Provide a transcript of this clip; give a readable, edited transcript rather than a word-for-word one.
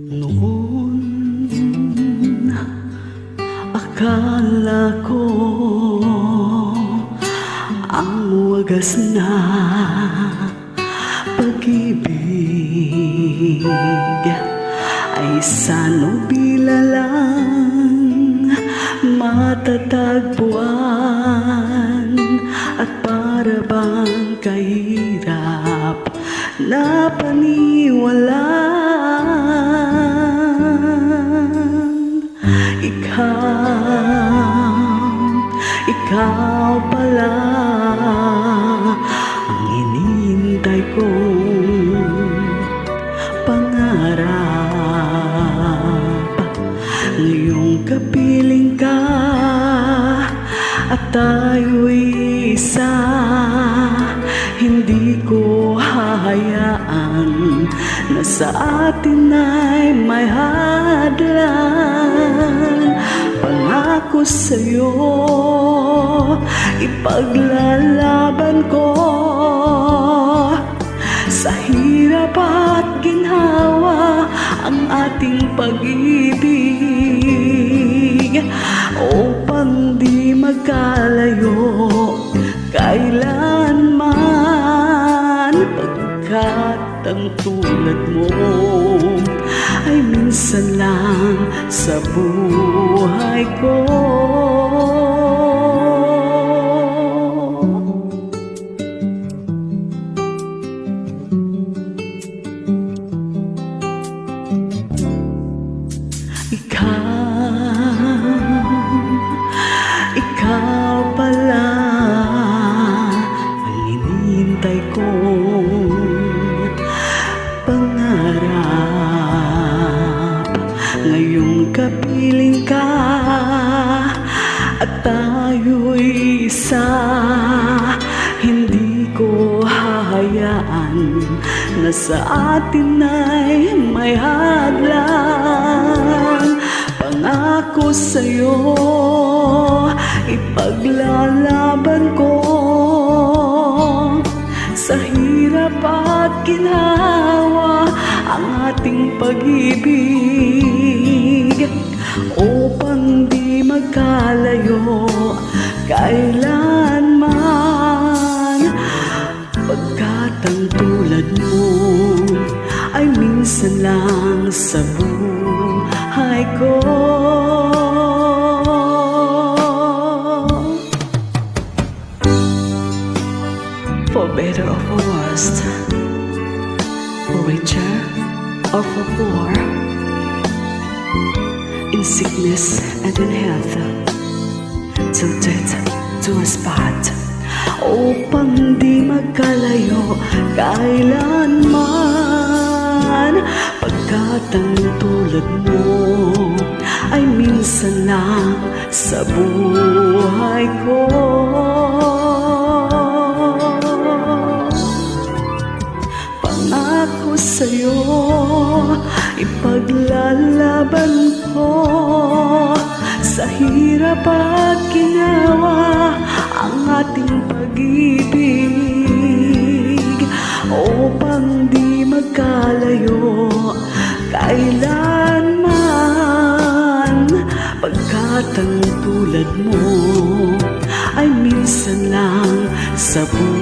Noon, akala ko ang wagas na pag-ibig ay sa nobila lang matatagpuan, at para bang kahirap na paniwalaan. Ikaw pala ang hinihintay kong pangarap. Ngayong kapiling ka at tayo'y isa, hindi ko hahayaan na sa atin ay may hadlang. Pangako sa'yo, ipaglalaban ko sa hirap at ginhawa ang ating pag-ibig, upang di magkalayo kailanman, pagkat ang tulad mo ay minsan lang sa buhay ko. Ikaw pala ang hinihintay kong pangarap. Ngayong kapiling ka at tayo'y isa, hindi ko hahayaan na sa atin ay may hadlang. Pangako sa'yo, ipaglalaban ko sa hirap at ginhawa ang ating pag-ibig, upang di magkalayo kailanman, pagkat ang tulad mo ay minsan lang sa buhay ko. For better or for worse, for richer or for poor, in sickness and in health, till death do us part, upang di magkalayo kailanman, pagkat ang tulad mo ay minsan lang sa buhay ko. Pangako sa'yo, ipaglalaban ko sa hirap at ginawa ang ating pag-ibig, upang di magkalayo kailanman, pagkat ang tulad mo ay minsan lang sa buhay.